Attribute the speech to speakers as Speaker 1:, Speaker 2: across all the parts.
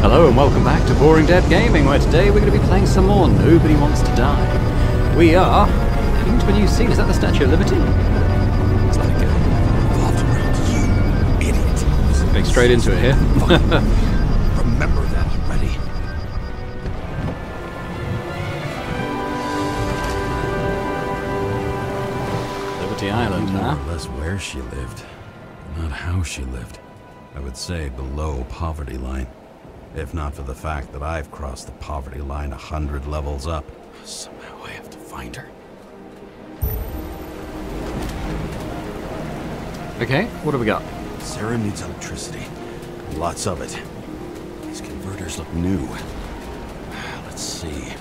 Speaker 1: Hello and welcome back to Boring Dead Gaming, where today we're going to be playing some more Nobody Wants to Die. We are heading to a new scene. Is that the Statue of Liberty? It's like it.
Speaker 2: Revolved around you, idiot.
Speaker 1: Getting straight into it here.
Speaker 2: Remember that already.
Speaker 1: Liberty Island, huh?
Speaker 2: More or less where she lived, not how she lived. I would say below poverty line. If not for the fact that I've crossed the poverty line 100 levels up. Somehow I have to find her.
Speaker 1: Okay, what do we got?
Speaker 2: Sara needs electricity. Lots of it. These converters look new. Let's see.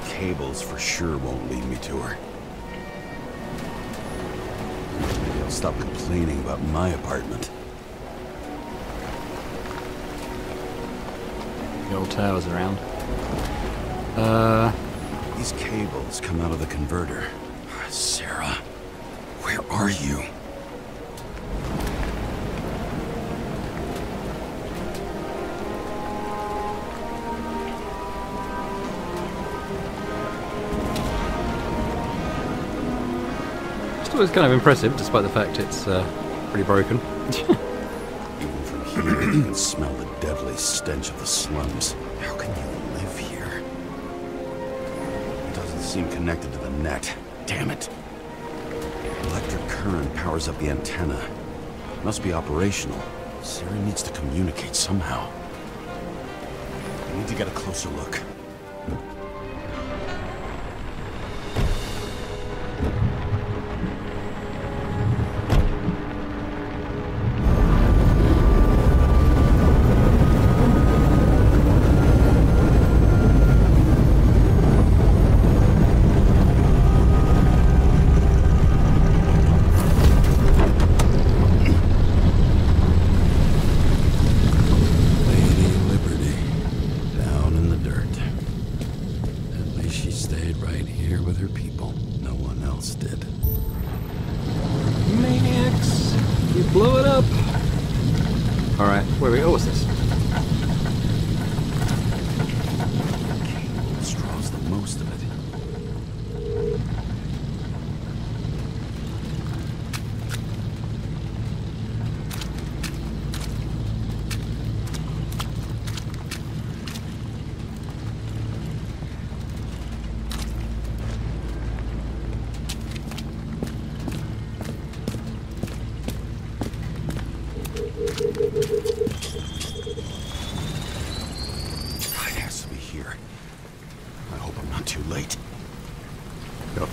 Speaker 2: Cables for sure won't lead me to her. Maybe I'll stop complaining about my apartment.
Speaker 1: The old towers around.
Speaker 2: These cables come out of the converter. Sara, where are you?
Speaker 1: It was kind of impressive, despite the fact it's pretty broken.
Speaker 2: Even from here, you can smell the deadly stench of the slums. How can you live here? It doesn't seem connected to the net. Damn it. Electric current powers up the antenna. Must be operational. Sara needs to communicate somehow. I need to get a closer look.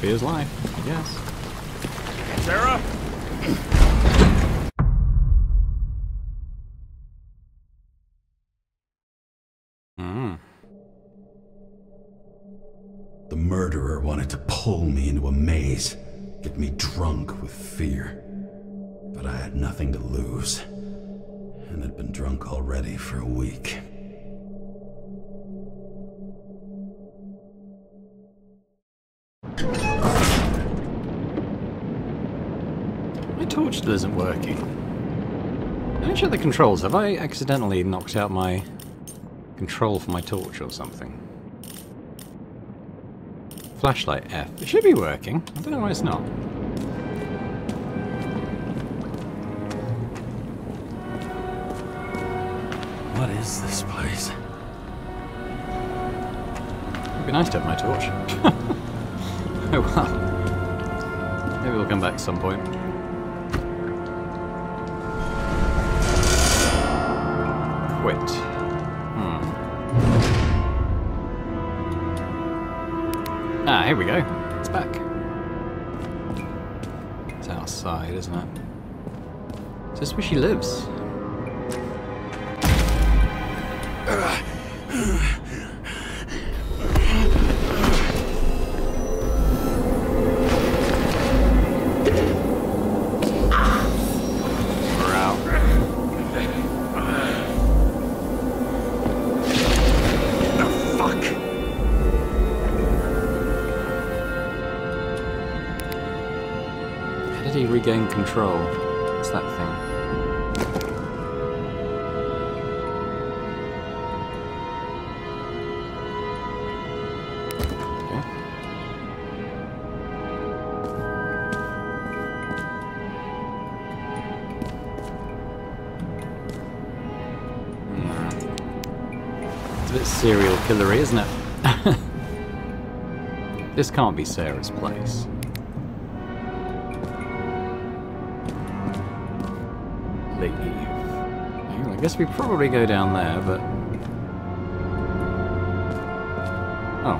Speaker 1: His life, yes.
Speaker 3: Sara?
Speaker 2: The murderer wanted to pull me into a maze, get me drunk with fear. But I had nothing to lose, and had been drunk already for a week.
Speaker 1: My torch still isn't working. Let me check the controls. Have I accidentally knocked out my control for my torch or something? Flashlight F. It should be working. I don't know why it's not.
Speaker 2: What is this place?
Speaker 1: It'd be nice to have my torch. Oh well. Maybe we'll come back at some point. Quit. Ah, here we go. It's back. It's outside, isn't it? Is this where she lives? How did he regain control? What's that thing? It's a bit serial killery, isn't it? This can't be Sarah's place. Leave. I guess we probably go down there, but... Oh,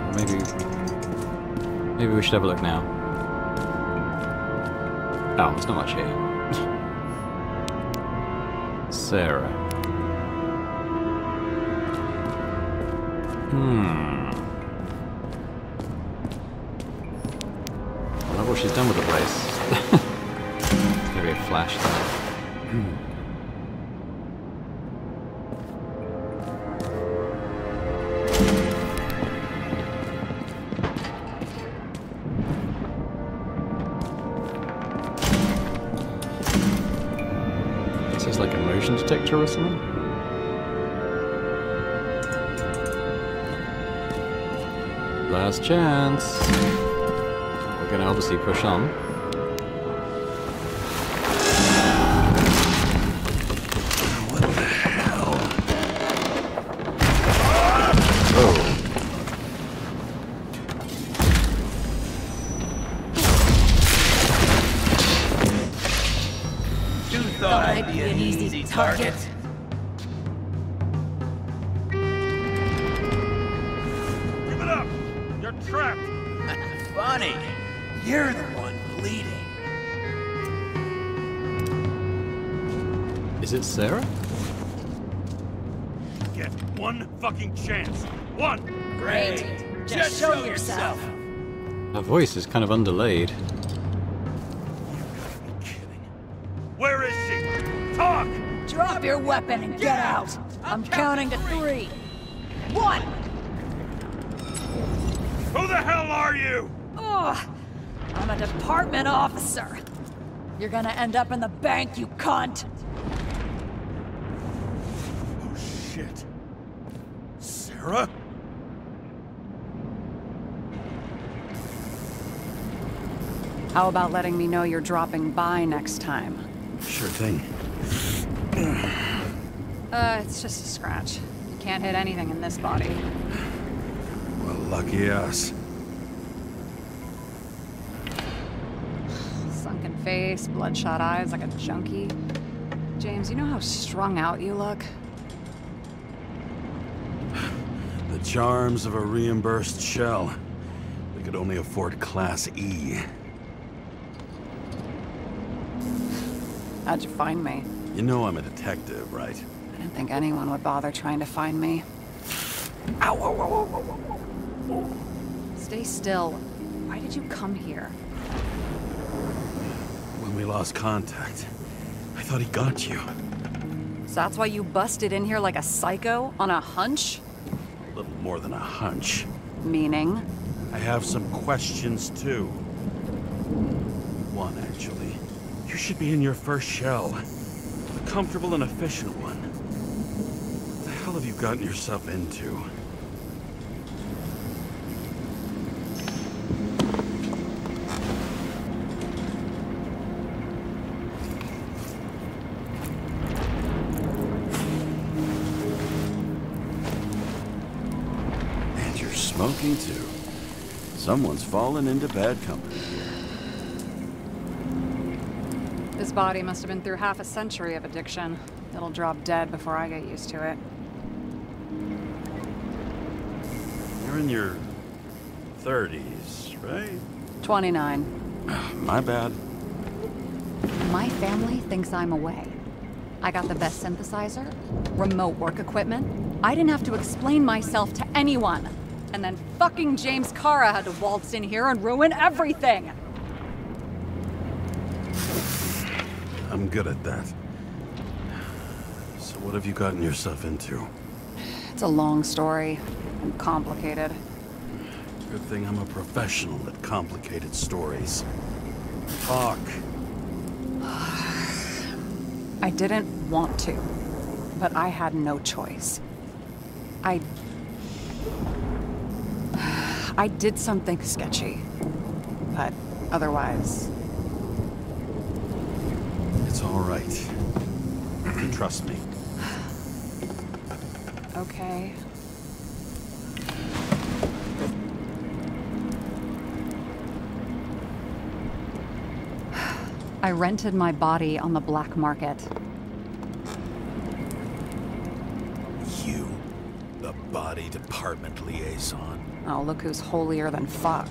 Speaker 1: maybe we should have a look now. Oh, there's not much here. Sarah. I love what she's done with the place. It's gonna be a flash there. Is this like a motion detector or something? Last chance. We're gonna obviously push on.
Speaker 2: What the hell?
Speaker 1: Oh.
Speaker 4: You thought I'd be an easy target?
Speaker 3: Give it up! You're trapped!
Speaker 4: Funny. You're the one bleeding.
Speaker 1: Is it Sarah?
Speaker 3: Get one fucking chance. One!
Speaker 4: Great. Just show yourself.
Speaker 1: Her voice is kind of underlaid.
Speaker 3: You gotta be kidding. Where is she? Talk!
Speaker 5: Drop your weapon and get out! I'm counting to 3. 1!
Speaker 3: Who the hell are you?
Speaker 5: Ugh! I'm a department officer! You're gonna end up in the bank, you cunt!
Speaker 3: Oh shit. Sarah?
Speaker 6: How about letting me know you're dropping by next time?
Speaker 2: Sure thing.
Speaker 6: It's just a scratch. You can't hit anything in this body.
Speaker 2: Well, lucky us.
Speaker 6: Sunken face, bloodshot eyes like a junkie. James, you know how strung out you look?
Speaker 2: The charms of a reimbursed shell. We could only afford Class E.
Speaker 6: How'd you find me?
Speaker 2: You know I'm a detective, right?
Speaker 6: I didn't think anyone would bother trying to find me.
Speaker 2: Ow, ow, ow, ow, ow.
Speaker 6: Stay still. Why did you come here?
Speaker 2: When we lost contact, I thought he got you.
Speaker 6: So that's why you busted in here like a psycho on a hunch?
Speaker 2: A little more than a hunch.
Speaker 6: Meaning?
Speaker 2: I have some questions, too. One, actually. You should be in your first shell. A comfortable and efficient one. What the hell have you gotten yourself into? And you're smoking, too. Someone's fallen into bad company here.
Speaker 6: This body must have been through half a century of addiction. It'll drop dead before I get used to it.
Speaker 2: You're in your 30s, right?
Speaker 6: 29.
Speaker 2: My bad.
Speaker 6: My family thinks I'm away. I got the best synthesizer, remote work equipment. I didn't have to explain myself to anyone. And then fucking James Sara had to waltz in here and ruin everything.
Speaker 2: I'm good at that. So what have you gotten yourself into?
Speaker 6: It's a long story and complicated.
Speaker 2: Good thing I'm a professional at complicated stories. Talk.
Speaker 6: I didn't want to, but I had no choice. I did something sketchy, but otherwise...
Speaker 2: It's all right. Trust me.
Speaker 6: Okay. I rented my body on the black market.
Speaker 2: You, the body department liaison.
Speaker 6: Oh, look who's holier than fuck.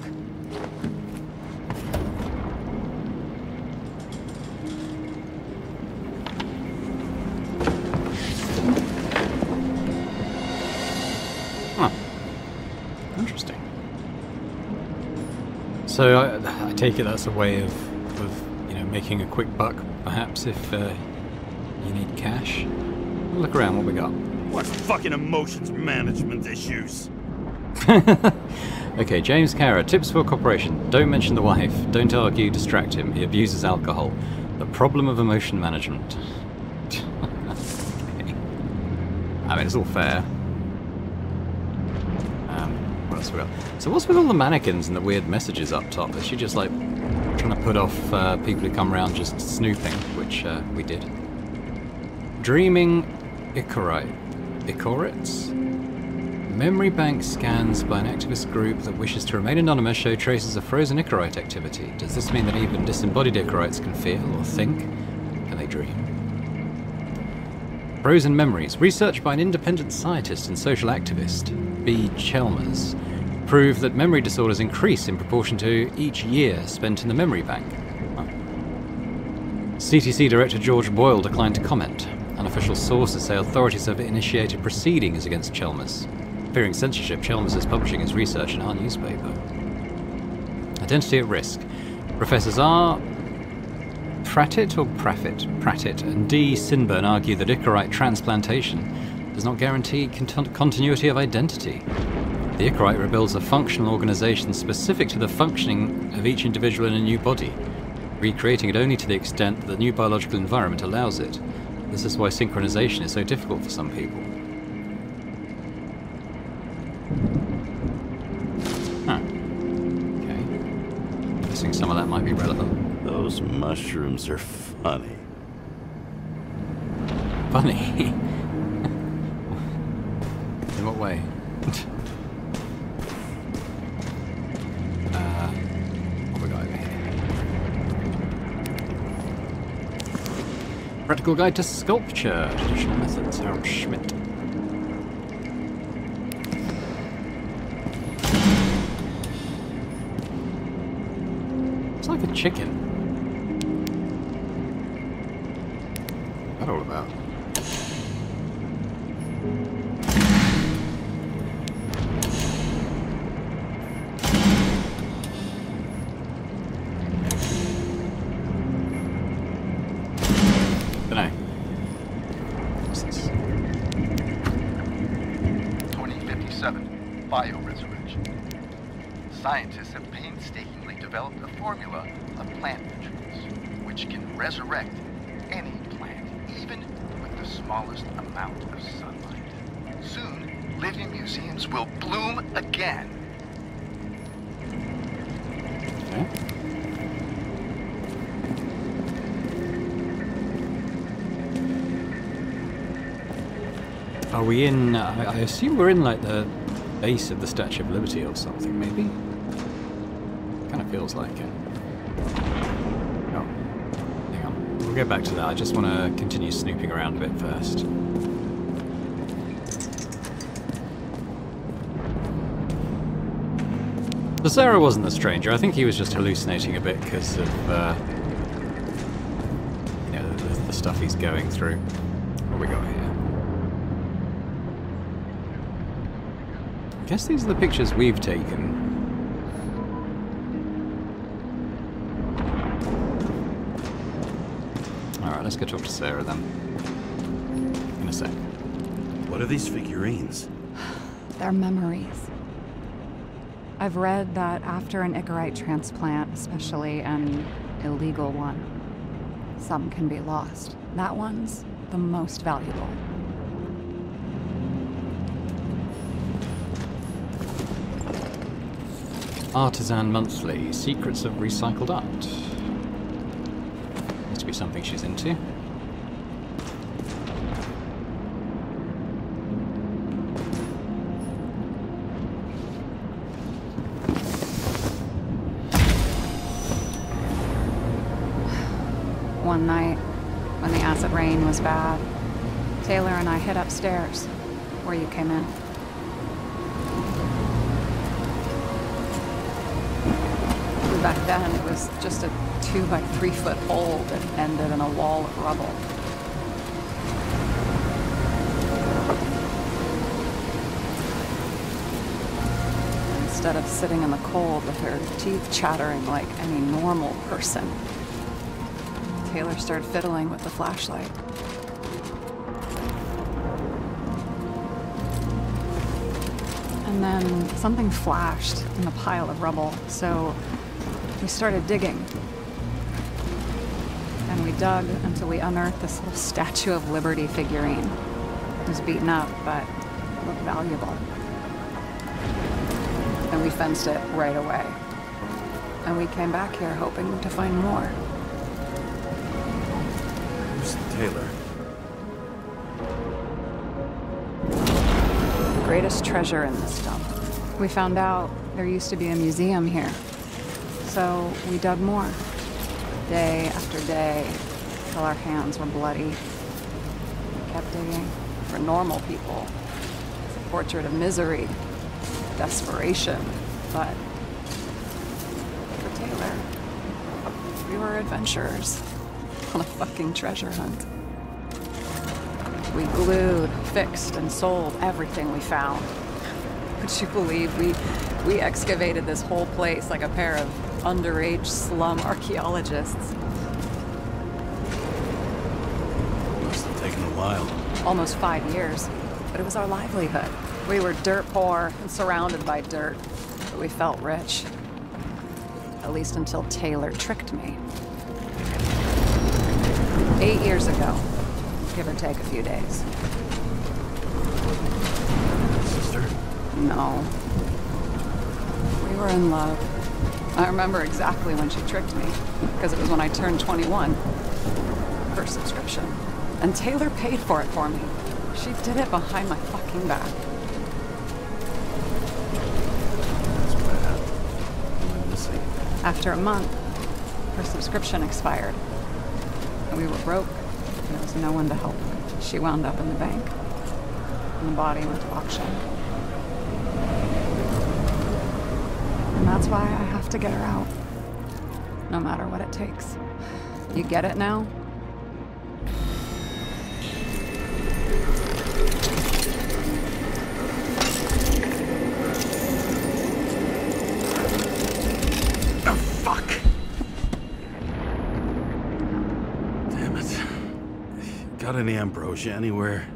Speaker 1: Huh. Interesting. So I take it that's a way of making a quick buck, perhaps, if you need cash. Look around, what we got?
Speaker 3: What fucking emotions management issues?
Speaker 1: Okay, James Kara, tips for cooperation. Don't mention the wife. Don't argue, distract him. He abuses alcohol. The problem of emotion management. Okay. I mean, it's all fair. What else we got? So what's with all the mannequins and the weird messages up top? Is she just like trying to put off people who come around just snooping, which we did. Dreaming Icorites? Memory bank scans by an activist group that wishes to remain anonymous show traces of frozen Icorite activity. Does this mean that even disembodied Icorites can feel or think? Can they dream? Frozen memories. Research by an independent scientist and social activist, B. Chalmers, prove that memory disorders increase in proportion to each year spent in the memory bank. Oh. CTC Director George Boyle declined to comment. Unofficial sources say authorities have initiated proceedings against Chalmers. Fearing censorship, Chalmers is publishing his research in our newspaper. Identity at risk. Professors R. Pratt and D. Sinburn argue that Icorite transplantation does not guarantee continuity of identity. The Icorite rebuilds a functional organization specific to the functioning of each individual in a new body, recreating it only to the extent that the new biological environment allows it. This is why synchronization is so difficult for some people. Huh. Okay. Guessing some of that might be relevant.
Speaker 2: Those mushrooms are funny.
Speaker 1: Funny? In what way? What we got over here? Practical Guide to Sculpture. Traditional Methods. Harold Schmidt. It's like a chicken. What's that all about? Dunno. What's this?
Speaker 7: 2057, bioresurrection. Scientists have painstakingly developed a formula of plant nutrients which can resurrect any plant, even with the smallest amount of sunlight. Soon, living museums will bloom again.
Speaker 1: Okay. Are we in... I assume we're in, like, the base of the Statue of Liberty or something, maybe? Kind of feels like it. Oh. Hang on. We'll get back to that. I just want to continue snooping around a bit first. So Sara wasn't the stranger. I think he was just hallucinating a bit because of, you know, the stuff he's going through. What we got here? I guess these are the pictures we've taken. Alright, let's go talk to Sara then. In a sec.
Speaker 2: What are these figurines?
Speaker 6: They're memories. I've read that after an Icorite transplant, especially an illegal one, some can be lost. That one's the most valuable.
Speaker 1: Artisan Monthly, Secrets of Recycled Art. Must be something she's into.
Speaker 6: One night, when the acid rain was bad, Taylor and I hid upstairs, where you came in. Back then, it was just a 2 by 3 foot hole that ended in a wall of rubble. Instead of sitting in the cold with her teeth chattering like any normal person, Taylor started fiddling with the flashlight. And then something flashed in the pile of rubble, so we started digging. And we dug until we unearthed this little Statue of Liberty figurine. It was beaten up, but it looked valuable. And we fenced it right away. And we came back here hoping to find more.
Speaker 2: Who's Taylor?
Speaker 6: The greatest treasure in this dump. We found out there used to be a museum here. So we dug more. Day after day, till our hands were bloody. We kept digging. For normal people, it's a portrait of misery, desperation, but for Taylor, we were adventurers on a fucking treasure hunt. We glued, fixed, and sold everything we found. Would you believe we excavated this whole place like a pair of underage slum archaeologists?
Speaker 2: Must have taken a while.
Speaker 6: Almost 5 years, but it was our livelihood. We were dirt poor and surrounded by dirt, but we felt rich. At least until Taylor tricked me. 8 years ago, give or take a few days.
Speaker 2: Sister?
Speaker 6: No. We were in love. I remember exactly when she tricked me, because it was when I turned 21. First subscription. And Taylor paid for it for me. She did it behind my fucking back.
Speaker 2: That's bad. What am I missing?
Speaker 6: After a month, her subscription expired. And we were broke. There was no one to help. She wound up in the bank. And the body went to auction. And that's why I have to get her out. No matter what it takes. You get it now?
Speaker 2: Oh, fuck! Damn it. Got any ambrosia anywhere?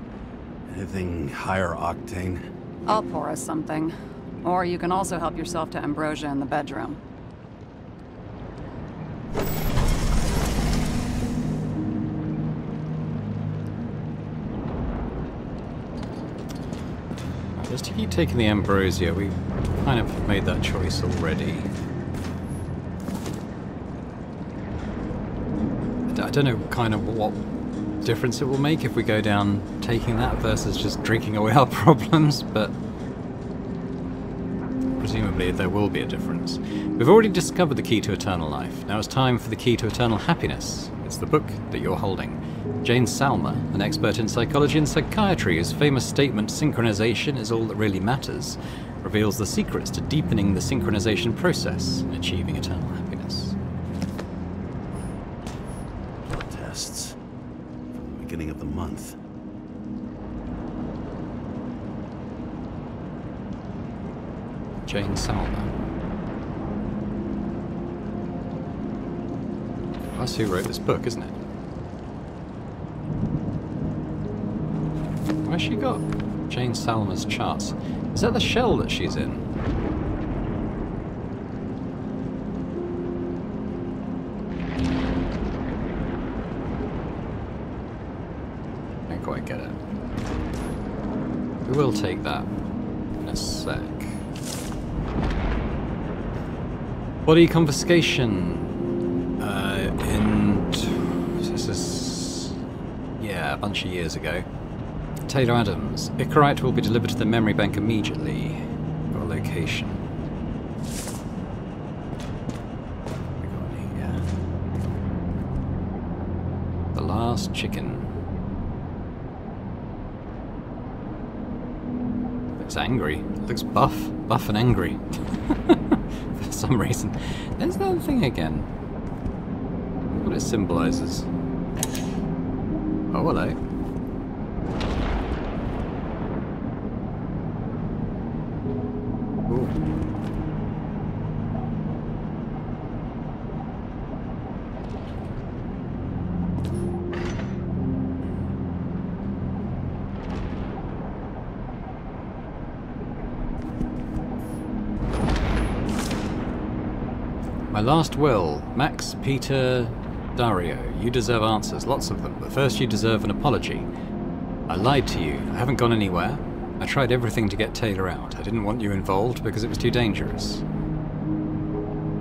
Speaker 2: Anything higher octane?
Speaker 6: I'll pour us something. Or you can also help yourself to ambrosia in the bedroom.
Speaker 1: Just to keep taking the ambrosia, we kind of made that choice already. I don't know kind of what difference it will make if we go down taking that versus just drinking away our problems, but presumably there will be a difference. We've already discovered the key to eternal life. Now it's time for the key to eternal happiness. It's the book that you're holding. Jane Salma, an expert in psychology and psychiatry, whose famous statement, "synchronization is all that really matters," reveals the secrets to deepening the synchronization process and achieving eternal happiness.
Speaker 2: Tests. From the beginning of the month.
Speaker 1: Jane Salma. That's who wrote this book, isn't it? Where's she got Jane Salma's charts? Is that the shell that she's in? quite get it. We will take that in a sec. Body confiscation. This is... yeah, a bunch of years ago. Taylor Adams. Icarite will be delivered to the memory bank immediately. Got a location. We got here. The last chicken. Looks angry. It looks buff and angry. For some reason. There's that thing again. What it symbolizes. Oh, hello. Ooh. My last will, Max Peter Dario. You deserve answers, lots of them, but first you deserve an apology. I lied to you. I haven't gone anywhere. I tried everything to get Taylor out. I didn't want you involved because it was too dangerous.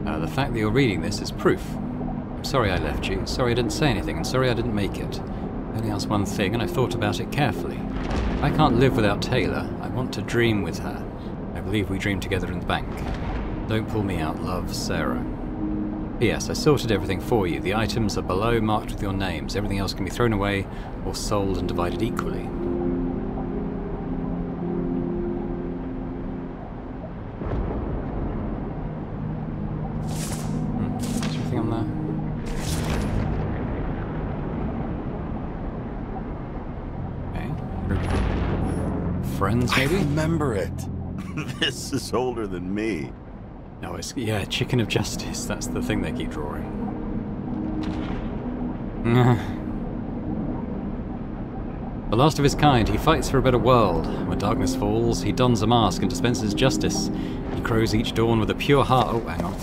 Speaker 1: The fact that you're reading this is proof. I'm sorry I left you, sorry I didn't say anything, and sorry I didn't make it. I only asked one thing, and I thought about it carefully. I can't live without Taylor. I want to dream with her. I believe we dreamed together in the bank. Don't pull me out, love, Sarah. P.S. I sorted everything for you. The items are below, marked with your names. Everything else can be thrown away or sold and divided equally. Is there anything on there? Okay. Friends, maybe?
Speaker 2: I remember it. This is older than me.
Speaker 1: No, it's, yeah, Chicken of Justice. That's the thing they keep drawing. The last of his kind, he fights for a better world. When darkness falls, he dons a mask and dispenses justice. He crows each dawn with a pure heart. Oh, hang on.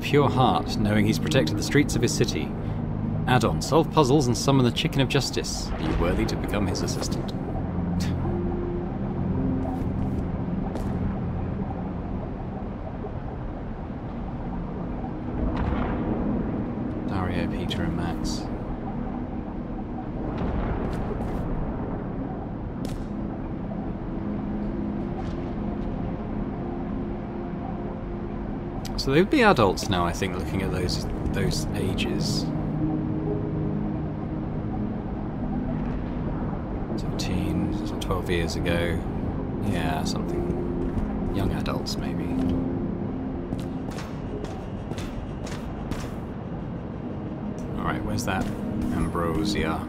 Speaker 1: Pure heart, knowing he's protected the streets of his city. Add-on, solve puzzles and summon the Chicken of Justice. Are you worthy to become his assistant? Peter and Max. So they would be adults now, I think, looking at those ages. 17, 12 years ago. Yeah, something. Young adults, maybe. Alright, where's that ambrosia?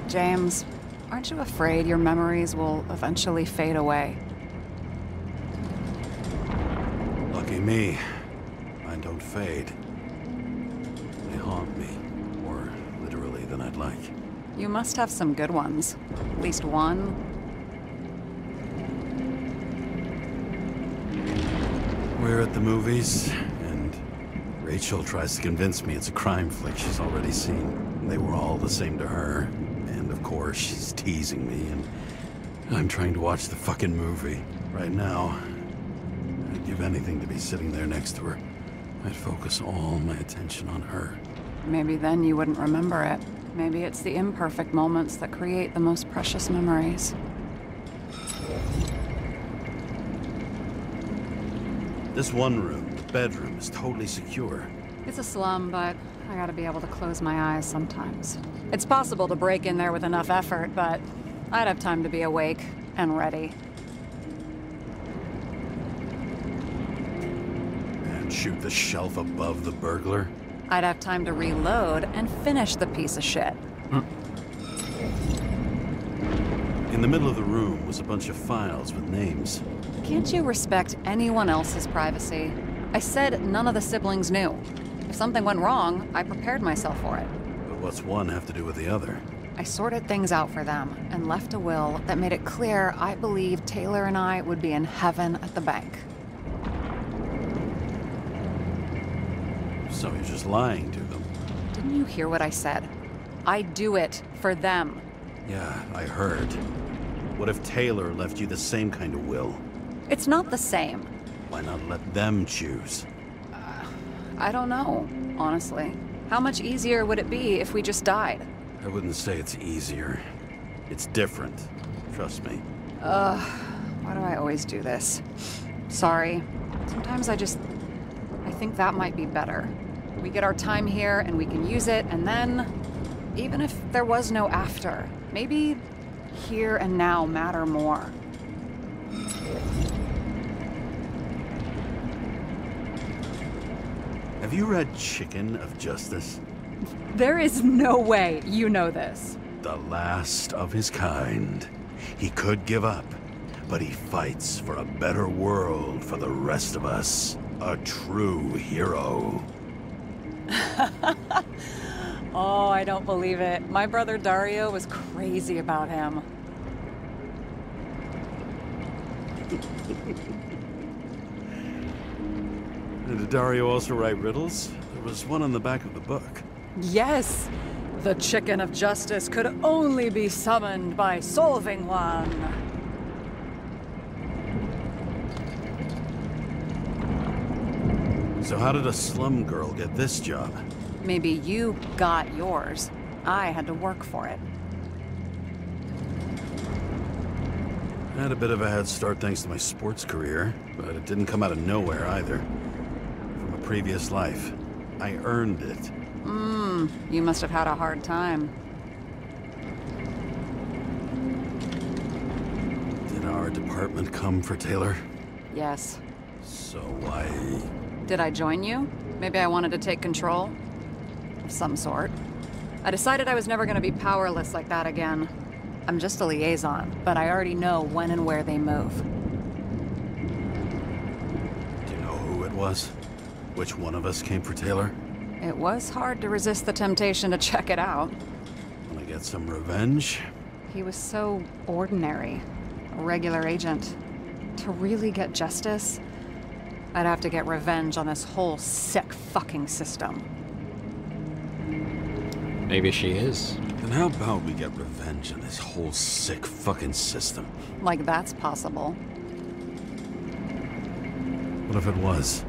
Speaker 6: James, aren't you afraid your memories will eventually fade away?
Speaker 2: Lucky me. Mine don't fade. They haunt me. More literally than I'd like.
Speaker 6: You must have some good ones. At least one.
Speaker 2: We're at the movies, and Rachel tries to convince me it's a crime flick she's already seen. They were all the same to her. And of course, she's teasing me, and I'm trying to watch the fucking movie. Right now, I'd give anything to be sitting there next to her. I'd focus all my attention on her.
Speaker 6: Maybe then you wouldn't remember it. Maybe it's the imperfect moments that create the most precious memories.
Speaker 2: This one room, the bedroom, is totally secure.
Speaker 6: It's a slum, but I gotta be able to close my eyes sometimes. It's possible to break in there with enough effort, but I'd have time to be awake and ready.
Speaker 2: And shoot the shelf above the burglar?
Speaker 6: I'd have time to reload and finish the piece of shit.
Speaker 2: In the middle of the room was a bunch of files with names.
Speaker 6: Can't you respect anyone else's privacy? I said none of the siblings knew. If something went wrong, I prepared myself for it.
Speaker 2: But what's one have to do with the other?
Speaker 6: I sorted things out for them and left a will that made it clear I believed Taylor and I would be in heaven at the bank.
Speaker 2: So you're just lying to them?
Speaker 6: Didn't you hear what I said? I do it for them.
Speaker 2: Yeah, I heard. What if Taylor left you the same kind of will?
Speaker 6: It's not the same.
Speaker 2: Why not let them choose?
Speaker 6: I don't know, honestly. How much easier would it be if we just died?
Speaker 2: I wouldn't say it's easier. It's different. Trust me.
Speaker 6: Why do I always do this? Sorry. Sometimes I think that might be better. We get our time here and we can use it, and then, even if there was no after, maybe here and now matter more.
Speaker 2: Have you read Chicken of Justice?
Speaker 6: There is no way you know this.
Speaker 2: The last of his kind. He could give up, but he fights for a better world for the rest of us. A true hero.
Speaker 6: Oh, I don't believe it. My brother Dario was crazy about him.
Speaker 2: Did Dario also write riddles? There was one on the back of the book.
Speaker 6: Yes! The Chicken of Justice could only be summoned by solving one.
Speaker 2: So how did a slum girl get this job?
Speaker 6: Maybe you got yours. I had to work for it.
Speaker 2: I had a bit of a head start thanks to my sports career, but it didn't come out of nowhere either. From a previous life. I earned it.
Speaker 6: You must have had a hard time.
Speaker 2: Did our department come for Taylor?
Speaker 6: Yes.
Speaker 2: So why...
Speaker 6: Did I join you? Maybe I wanted to take control? Of some sort. I decided I was never gonna be powerless like that again. I'm just a liaison, but I already know when and where they move.
Speaker 2: Do you know who it was? Which one of us came for Taylor?
Speaker 6: It was hard to resist the temptation to check it out.
Speaker 2: Wanna get some revenge?
Speaker 6: He was so ordinary. A regular agent. To really get justice, I'd have to get revenge on this whole sick fucking system.
Speaker 1: Maybe she is.
Speaker 2: Then how about we get revenge on this whole sick fucking system?
Speaker 6: Like that's possible.
Speaker 2: What if it was?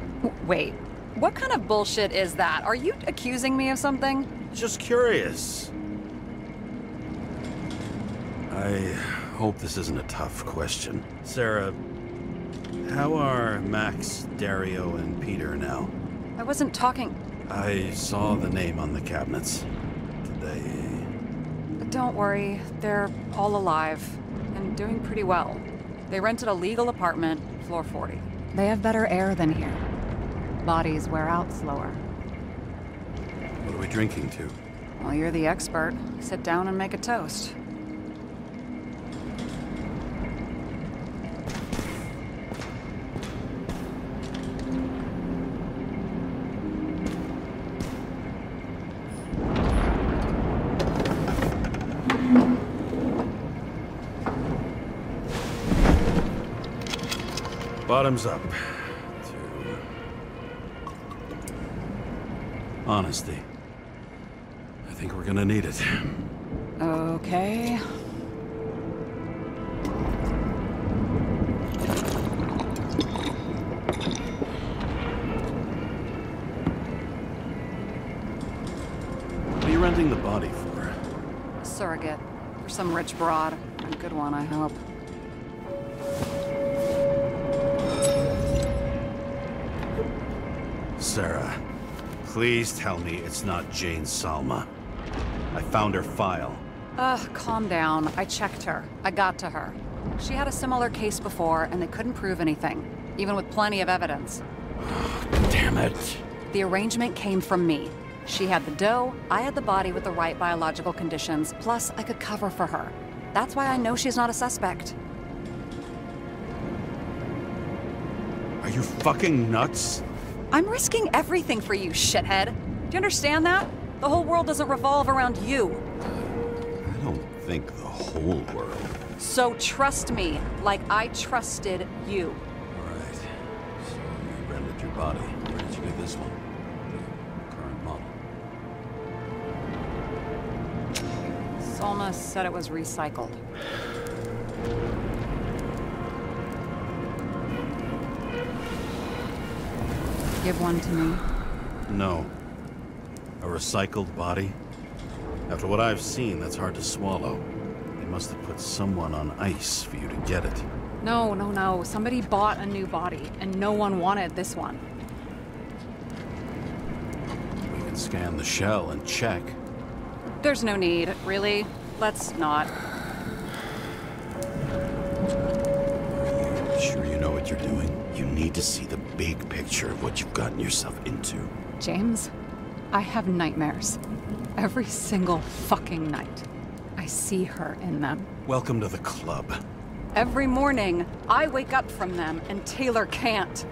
Speaker 6: Wait, what kind of bullshit is that? Are you accusing me of something?
Speaker 2: Just curious. I hope this isn't a tough question. Sarah, how are Max, Dario, and Peter now?
Speaker 6: I wasn't talking...
Speaker 2: I saw the name on the cabinets. Did they...
Speaker 6: Don't worry, they're all alive and doing pretty well. They rented a legal apartment, floor 40. They have better air than here. Bodies wear out slower.
Speaker 2: What are we drinking to?
Speaker 6: Well, you're the expert. Sit down and make a toast.
Speaker 2: Bottoms up. To honesty. I think we're gonna need it.
Speaker 6: Okay.
Speaker 2: What are you renting the body for?
Speaker 6: Surrogate. For some rich broad. A good one, I hope.
Speaker 2: Sara, please tell me it's not Jane Salma. I found her file.
Speaker 6: Calm down. I checked her. I got to her. She had a similar case before, and they couldn't prove anything, even with plenty of evidence.
Speaker 2: Damn it.
Speaker 6: The arrangement came from me. She had the dough, I had the body with the right biological conditions, plus I could cover for her. That's why I know she's not a suspect.
Speaker 2: Are you fucking nuts?
Speaker 6: I'm risking everything for you, shithead. Do you understand that? The whole world doesn't revolve around you.
Speaker 2: I don't think the whole world.
Speaker 6: So trust me, like I trusted you.
Speaker 2: Alright. So you rented your body. Where did you get this one? The current model.
Speaker 6: Salma said it was recycled. Give one to me.
Speaker 2: No. A recycled body? After what I've seen, that's hard to swallow. They must have put someone on ice for you to get it.
Speaker 6: No. Somebody bought a new body, and no one wanted this one.
Speaker 2: We can scan the shell and check.
Speaker 6: There's no need, really. Let's not.
Speaker 2: Are you sure you know what you're doing? You need to see the big picture of what you've gotten yourself into.
Speaker 6: James, I have nightmares. Every single fucking night. I see her in them.
Speaker 2: Welcome to the club.
Speaker 6: Every morning, I wake up from them and Taylor can't.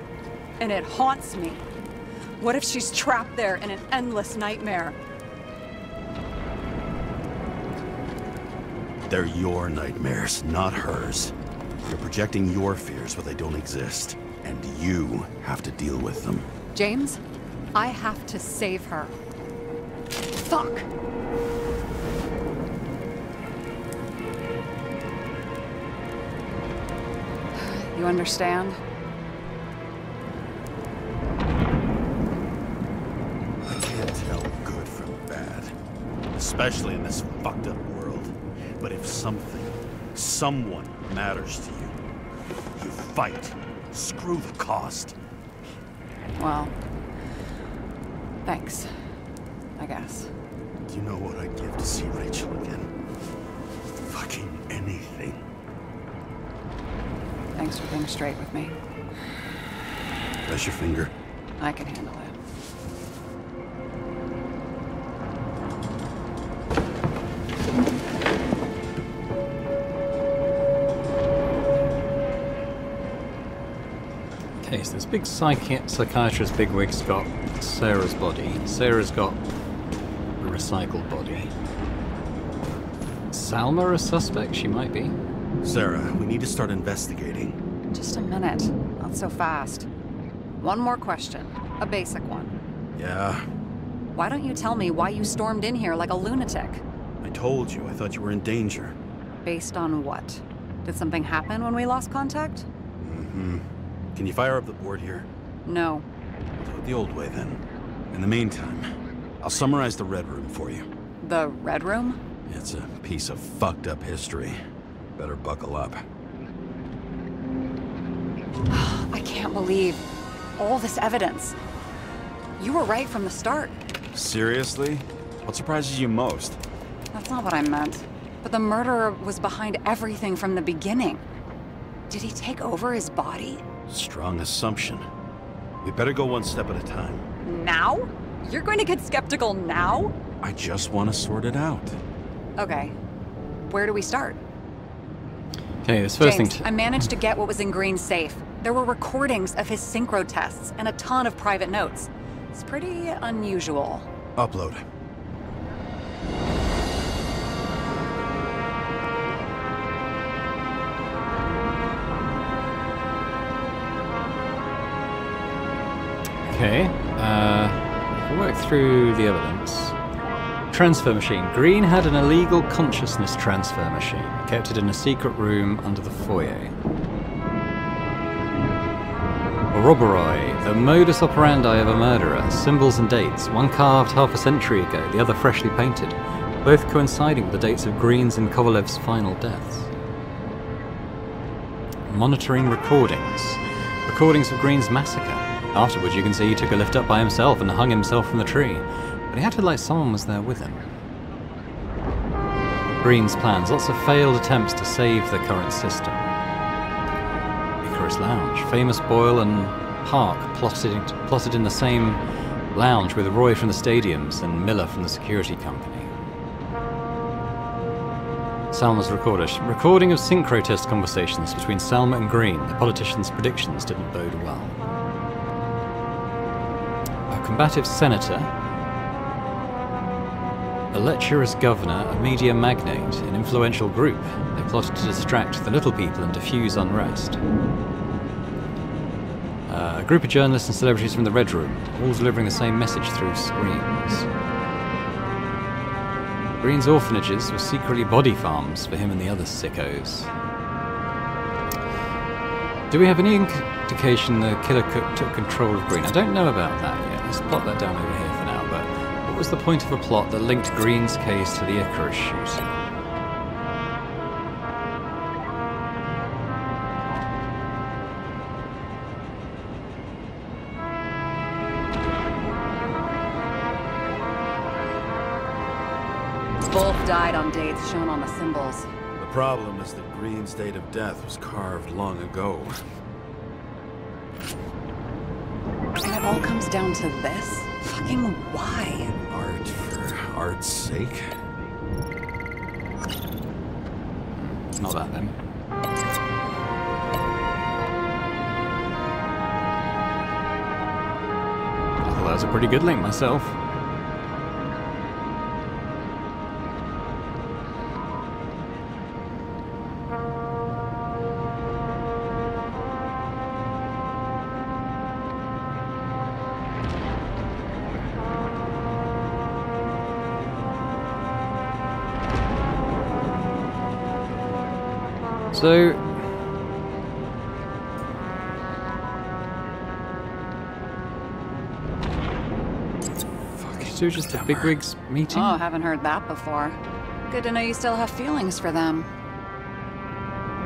Speaker 6: And it haunts me. What if she's trapped there in an endless nightmare?
Speaker 2: They're your nightmares, not hers. You're projecting your fears where they don't exist. And you have to deal with them.
Speaker 6: James, I have to save her. Fuck! You understand?
Speaker 2: I can't tell good from bad. Especially in this fucked up world. But if someone matters to you, you fight. Screw the cost.
Speaker 6: Well, thanks, I guess.
Speaker 2: Do you know what I'd give to see Rachel again? Fucking anything.
Speaker 6: Thanks for being straight with me.
Speaker 2: Press your finger.
Speaker 6: I can handle it.
Speaker 1: Okay, so this big psychiatrist bigwig's got Sarah's body. Sarah's got a recycled body. Salma a suspect? She might be.
Speaker 2: Sarah, we need to start investigating.
Speaker 6: Just a minute. Not so fast. One more question. A basic one.
Speaker 2: Yeah,
Speaker 6: Why don't you tell me why you stormed in here like a lunatic?
Speaker 2: I told you. I thought you were in danger.
Speaker 6: Based on what? Did something happen when we lost contact?
Speaker 2: Mm-hmm. Can you fire up the board here?
Speaker 6: No.
Speaker 2: Do it the old way, then. In the meantime, I'll summarize the Red Room for you.
Speaker 6: The Red Room?
Speaker 2: It's a piece of fucked up history. Better buckle up.
Speaker 6: I can't believe all this evidence. You were right from the start.
Speaker 2: Seriously? What surprises you most?
Speaker 6: That's not what I meant. But the murderer was behind everything from the beginning. Did he take over his body?
Speaker 2: Strong assumption. We better go one step at a time.
Speaker 6: Now? You're going to get skeptical now?
Speaker 2: I just want to sort it out.
Speaker 6: Okay. Where do we start?
Speaker 1: Okay, this first
Speaker 6: James,
Speaker 1: thing
Speaker 6: I managed to get what was in Green's safe. There were recordings of his synchro tests and a ton of private notes. It's pretty unusual.
Speaker 2: Upload.
Speaker 1: Okay, we'll work through the evidence. Transfer machine. Green had an illegal consciousness transfer machine. Kept it in a secret room under the foyer. Ouroboros, the modus operandi of a murderer. Symbols and dates. One carved half a century ago, the other freshly painted. Both coinciding with the dates of Green's and Kovalev's final deaths. Monitoring recordings. Recordings of Green's massacre. Afterwards, you can see he took a lift up by himself and hung himself from the tree. But he acted like someone was there with him. Green's plans. Lots of failed attempts to save the current system. Icarus Lounge. Famous Boyle and Park plotted in the same lounge with Roy from the stadiums and Miller from the security company. Salma's recorder. Recording of synchro test conversations between Salma and Green. The politician's predictions didn't bode well. combative senator, a lecherous governor, a media magnate, an influential group. They plotted to distract the little people and diffuse unrest. A group of journalists and celebrities from the Red Room, all delivering the same message through screens. Green's orphanages were secretly body farms for him and the other sickos. Do we have any indication the killer took control of Green? I don't know about that yet. Let's plot that down over here for now, but what was the point of a plot that linked Green's case to the Icarus shooting?
Speaker 6: Both died on dates shown on the symbols.
Speaker 2: The problem is that Green's date of death was carved long ago.
Speaker 6: And it all comes down to this? Fucking why?
Speaker 2: Art for art's sake?
Speaker 1: Not that then. I thought that was a pretty good link myself. So, so just a bigwigs meeting?
Speaker 6: Oh, haven't heard that before. Good to know you still have feelings for them.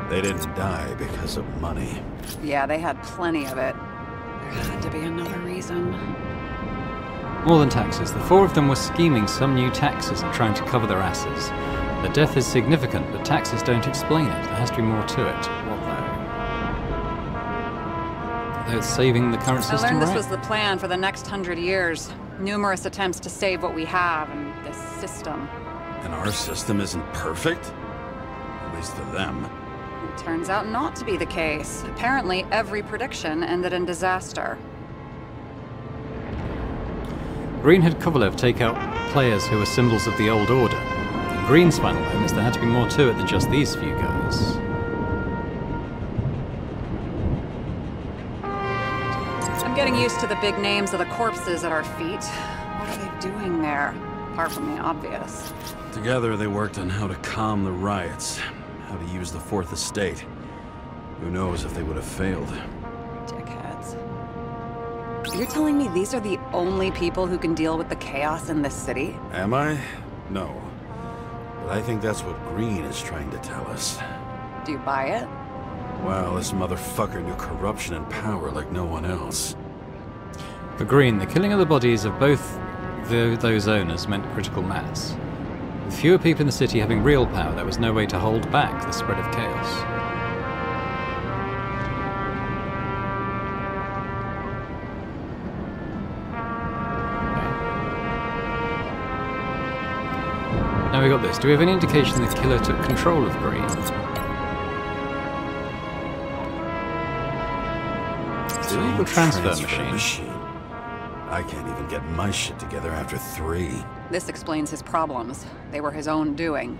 Speaker 2: They didn't die because of money.
Speaker 6: Yeah, they had plenty of it. There had to be another reason.
Speaker 1: More than taxes. The four of them were scheming some new taxes and trying to cover their asses. The death is significant, but taxes don't explain it. There has to be more to it. What though? They're saving the current system,
Speaker 6: I learned this
Speaker 1: right?
Speaker 6: was the plan for the next 100 years. Numerous attempts to save what we have and this system.
Speaker 2: And our system isn't perfect? At least to them.
Speaker 6: It turns out not to be the case. Apparently, every prediction ended in disaster.
Speaker 1: Green had Kovalev take out players who were symbols of the old order. In Green's final moments, there had to be more to it than just these few guys.
Speaker 6: I'm getting used to the big names of the corpses at our feet. What are they doing there? Apart from the obvious.
Speaker 2: Together they worked on how to calm the riots, how to use the Fourth Estate. Who knows if they would have failed.
Speaker 6: Dickheads. You're telling me these are the only people who can deal with the chaos in this city?
Speaker 2: Am I? No. But I think that's what Green is trying to tell us.
Speaker 6: Do you buy it?
Speaker 2: Well, this motherfucker knew corruption and power like no one else.
Speaker 1: For Green, the killing of the bodies of both those owners meant critical mass. With fewer people in the city having real power, there was no way to hold back the spread of chaos. Now we got this. Do we have any indication the killer took control of Green? It's an illegal transfer machine.
Speaker 2: I can't even get my shit together after 3.
Speaker 6: This explains his problems. They were his own doing.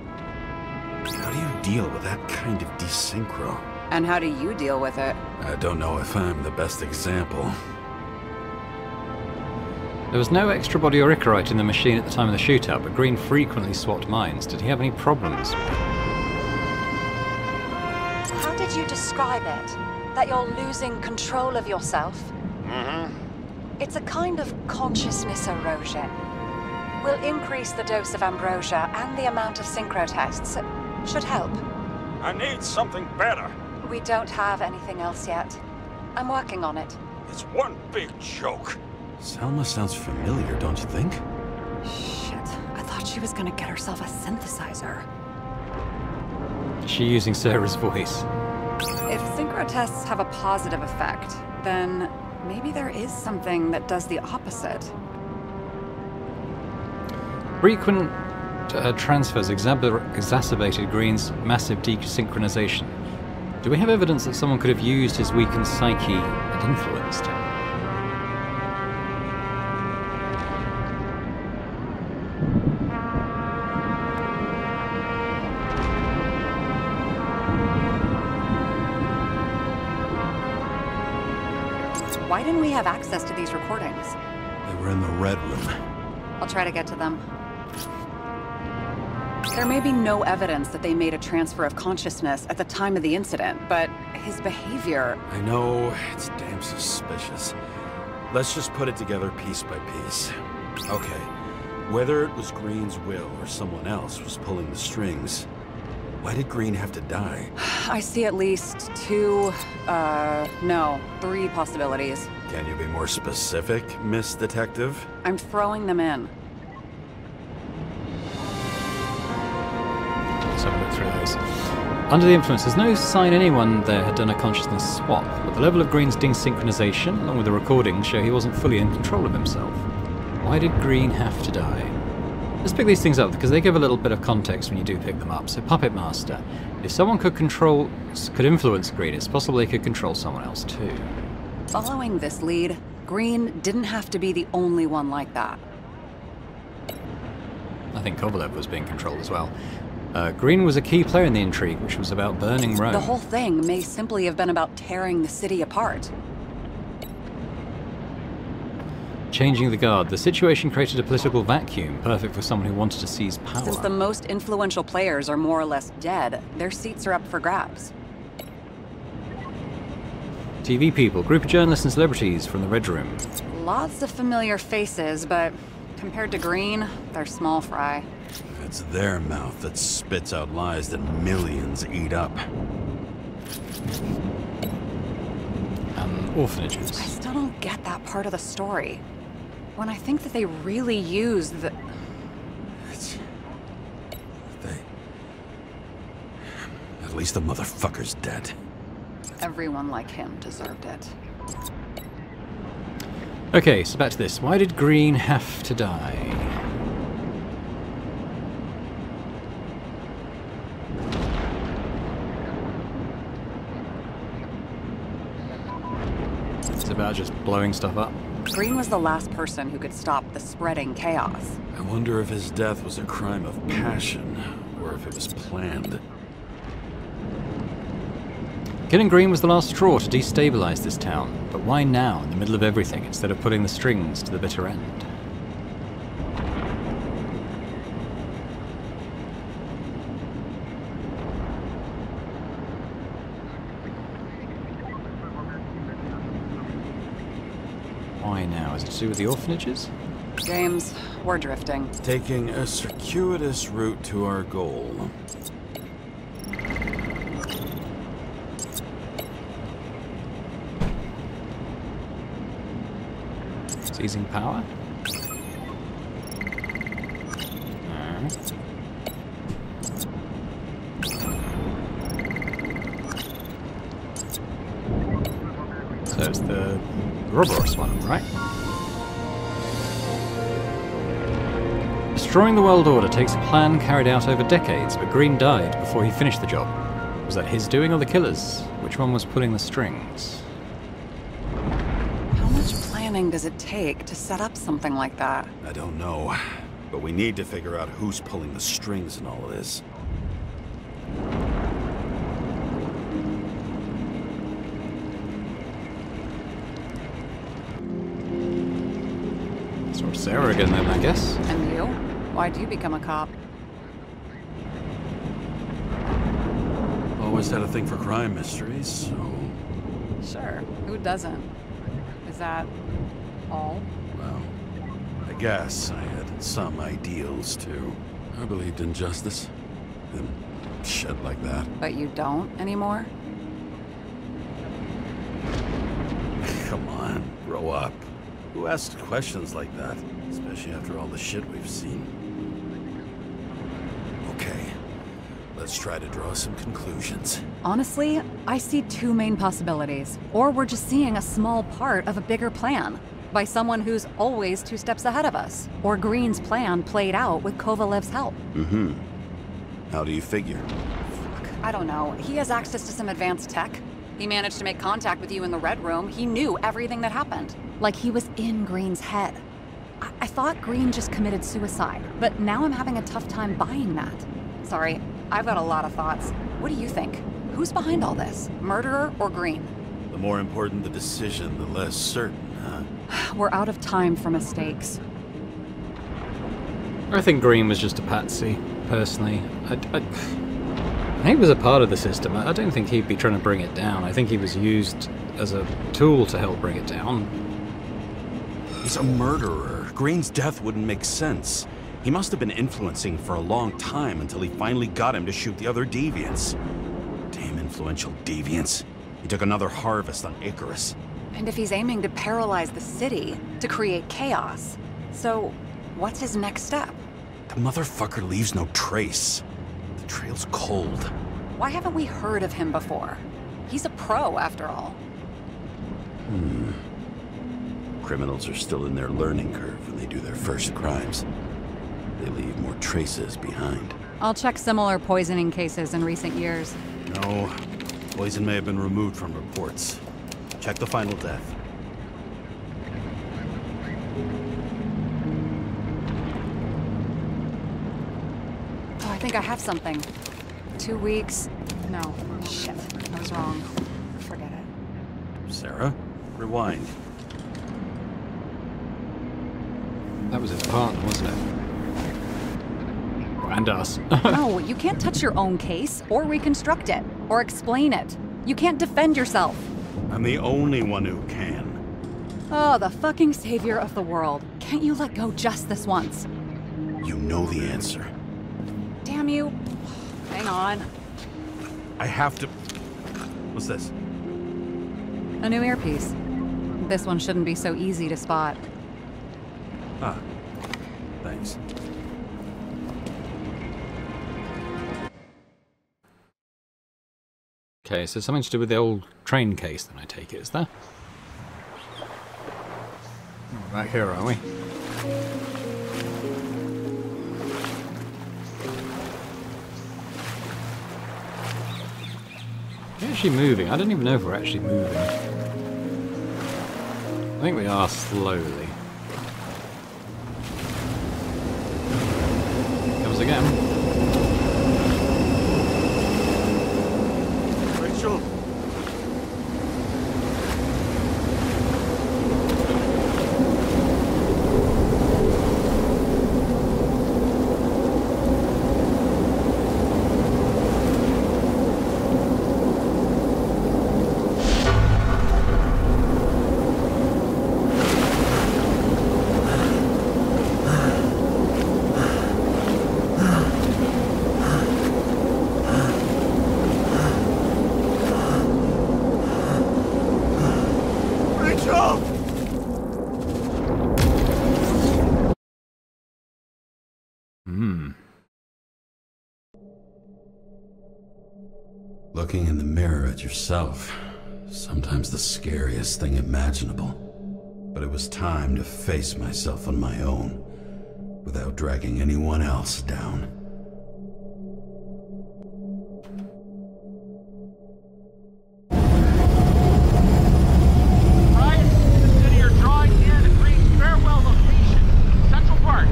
Speaker 2: How do you deal with that kind of desynchro?
Speaker 6: And how do you deal with it?
Speaker 2: I don't know if I'm the best example.
Speaker 1: There was no extra body or Icarite in the machine at the time of the shootout, but Green frequently swapped mines. Did he have any problems?
Speaker 8: How did you describe it? That you're losing control of yourself?
Speaker 3: Mm-hmm.
Speaker 8: It's a kind of consciousness erosion. We'll increase the dose of ambrosia and the amount of synchro tests. Should help.
Speaker 3: I need something better.
Speaker 8: We don't have anything else yet. I'm working on it.
Speaker 3: It's one big joke.
Speaker 2: Selma sounds familiar, don't you think?
Speaker 6: Shit, I thought she was gonna get herself a synthesizer.
Speaker 1: Is she using Sarah's voice?
Speaker 6: If synchro tests have a positive effect, then maybe there is something that does the opposite.
Speaker 1: Frequent transfers exacerbated Green's massive desynchronization. Do we have evidence that someone could have used his weakened psyche and influenced him?
Speaker 6: didn't we have access to these recordings?
Speaker 2: They were in the Red Room.
Speaker 6: I'll try to get to them. There may be no evidence that they made a transfer of consciousness at the time of the incident, but his behavior...
Speaker 2: I know, it's damn suspicious. Let's just put it together piece by piece. Okay, whether it was Green's will or someone else was pulling the strings, why did Green have to die?
Speaker 6: I see at least three possibilities.
Speaker 2: Can you be more specific, Miss Detective?
Speaker 6: I'm throwing them in.
Speaker 1: Let's have a look through those. Under the influence, there's no sign anyone there had done a consciousness swap, but the level of Green's desynchronization, along with the recordings, show he wasn't fully in control of himself. Why did Green have to die? Let's pick these things up, because they give a little bit of context when you do pick them up. So, Puppet Master. If someone could influence Green, it's possible they could control someone else too.
Speaker 6: Following this lead, Green didn't have to be the only one like that.
Speaker 1: I think Kovalev was being controlled as well. Green was a key player in the intrigue, which was about burning Rome.
Speaker 6: The whole thing may simply have been about tearing the city apart.
Speaker 1: Changing the guard. The situation created a political vacuum, perfect for someone who wanted to seize power.
Speaker 6: Since the most influential players are more or less dead, their seats are up for grabs.
Speaker 1: TV people, group of journalists and celebrities from the Red Room.
Speaker 6: Lots of familiar faces, but compared to Green, they're small fry.
Speaker 2: It's their mouth that spits out lies that millions eat up.
Speaker 1: Orphanages.
Speaker 6: I still don't get that part of the story. When I think that they really used the...
Speaker 2: At least the motherfucker's dead.
Speaker 6: Everyone like him deserved it.
Speaker 1: Okay, so back to this. Why did Green have to die? It's about just blowing stuff up.
Speaker 6: Green was the last person who could stop the spreading chaos.
Speaker 2: I wonder if his death was a crime of passion, or if it was planned.
Speaker 1: Killing Green was the last straw to destabilize this town, but why now, in the middle of everything, instead of putting the strings to the bitter end? Why now? Is it to do with the orphanages?
Speaker 6: James, we're drifting.
Speaker 2: Taking a circuitous route to our goal.
Speaker 1: Seizing power? So it's the Ouroboros one, right? Destroying the world order takes a plan carried out over decades, but Green died before he finished the job. Was that his doing or the killer's? Which one was pulling the strings?
Speaker 6: How much planning does it take to set up something like that?
Speaker 2: I don't know, but we need to figure out who's pulling the strings in all of this.
Speaker 1: Sort of Sarah again then, I guess.
Speaker 6: And you? Why'd you become a cop?
Speaker 2: Always had a thing for crime mysteries, so...
Speaker 6: Sure, who doesn't? Is that all?
Speaker 2: Well, I guess I had some ideals, too. I believed in justice. And shit like that.
Speaker 6: But you don't anymore?
Speaker 2: Come on, grow up. Who asks questions like that? Especially after all the shit we've seen. Okay, let's try to draw some conclusions.
Speaker 6: Honestly, I see two main possibilities. Or we're just seeing a small part of a bigger plan by someone who's always 2 steps ahead of us. Or Green's plan played out with Kovalev's help.
Speaker 2: Mm-hmm. How do you figure?
Speaker 6: Fuck, I don't know. He has access to some advanced tech. He managed to make contact with you in the Red Room. He knew everything that happened. Like he was in Green's head. I thought Green just committed suicide, but now I'm having a tough time buying that. Sorry, I've got a lot of thoughts. What do you think? Who's behind all this? Murderer or Green?
Speaker 2: The more important the decision, the less certain, huh?
Speaker 6: We're out of time for mistakes.
Speaker 1: I think Green was just a patsy, personally. He was a part of the system. I don't think he'd be trying to bring it down. I think he was used as a tool to help bring it down.
Speaker 2: He's a murderer. Green's death wouldn't make sense. He must have been influencing for a long time until he finally got him to shoot the other deviants. Damn influential deviants. He took another harvest on Icarus.
Speaker 6: And if he's aiming to paralyze the city, to create chaos, so what's his next step?
Speaker 2: The motherfucker leaves no trace. The trail's cold.
Speaker 6: Why haven't we heard of him before? He's a pro, after all.
Speaker 2: Criminals are still in their learning curve when they do their first crimes. They leave more traces behind.
Speaker 6: I'll check similar poisoning cases in recent years.
Speaker 2: No. Poison may have been removed from reports. Check the final death.
Speaker 6: Oh, I think I have something. 2 weeks. No. Shit. I was wrong. Forget it.
Speaker 2: Sarah, rewind.
Speaker 1: That was his partner, wasn't it? And us.
Speaker 6: No, you can't touch your own case, or reconstruct it, or explain it. You can't defend yourself.
Speaker 2: I'm the only one who can.
Speaker 6: Oh, the fucking savior of the world. Can't you let go just this once?
Speaker 2: You know the answer.
Speaker 6: Damn you. Hang on.
Speaker 2: I have to... What's this?
Speaker 6: A new earpiece. This one shouldn't be so easy to spot.
Speaker 2: Ah, thanks.
Speaker 1: Okay, so something to do with the old train case, then I take it, is there? Right here, are we? We're actually moving. I don't even know if we're actually moving. I think we are slowly. Comes again.
Speaker 3: Rachel!
Speaker 2: Looking in the mirror at yourself, sometimes the scariest thing imaginable. But it was time to face myself on my own, without dragging anyone else down.
Speaker 9: Ryan, the city are drawing near the Green farewell location, Central Park.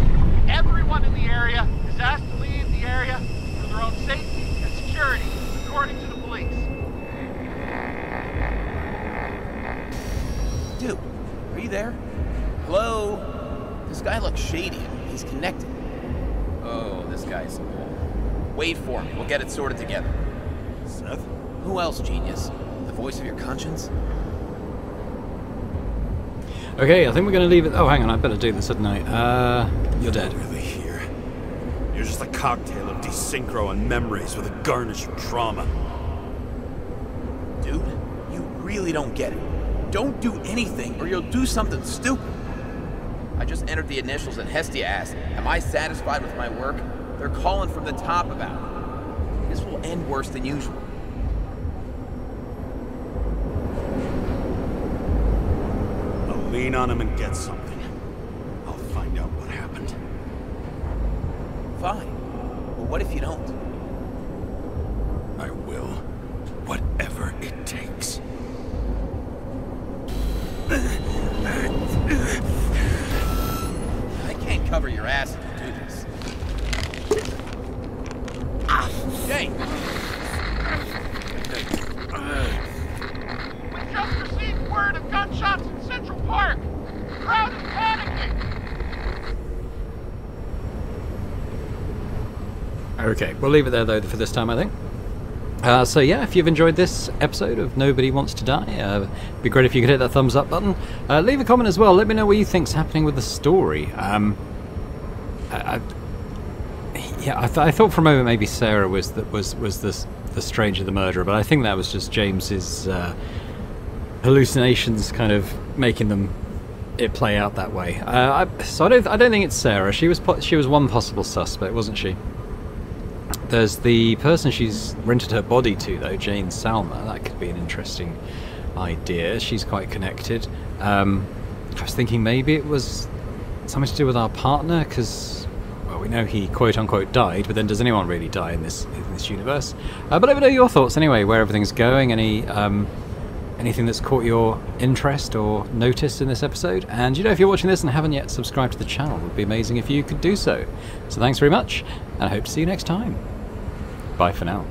Speaker 9: Everyone in the area is asked to leave the area for their own safety and security, according to the police.
Speaker 4: Dude, are you there? Hello? This guy looks shady. He's connected. Oh, this guy's... Wait for me. We'll get it sorted together.
Speaker 2: Seth?
Speaker 4: Who else, genius? The voice of your conscience?
Speaker 1: Okay, I think we're going to leave it... Oh, hang on, I better do this at night. You're dead.
Speaker 2: Really here. You're just a cocktail of desynchro and memories with a garnish of trauma.
Speaker 4: Dude, you really don't get it. Don't do anything or you'll do something stupid. I just entered the initials and Hestia asked, am I satisfied with my work? They're calling from the top about it. This will end worse than usual.
Speaker 2: I'll lean on him and get something. I'll find out what happened.
Speaker 4: Fine. But what if you don't?
Speaker 2: I will. Whatever it takes.
Speaker 4: I can't cover your ass if you do this. Jay!
Speaker 9: We just
Speaker 1: Okay, we'll leave it there though for this time, I think. So yeah, if you've enjoyed this episode of Nobody Wants to Die, it'd be great if you could hit that thumbs up button. Leave a comment as well. Let me know what you think's happening with the story. I thought for a moment maybe Sara was the stranger, the murderer, but I think that was just James's hallucinations kind of making it play out that way. So I don't think it's Sara. She was one possible suspect, wasn't she? There's the person she's rented her body to, though, Jane Salma. That could be an interesting idea. She's quite connected. I was thinking maybe it was something to do with our partner, because, well, we know he quote-unquote died, but then does anyone really die in this universe? But let me know your thoughts anyway, where everything's going, anything that's caught your interest or notice in this episode. And, you know, if you're watching this and haven't yet subscribed to the channel, it would be amazing if you could do so. So thanks very much, and I hope to see you next time. Bye for now.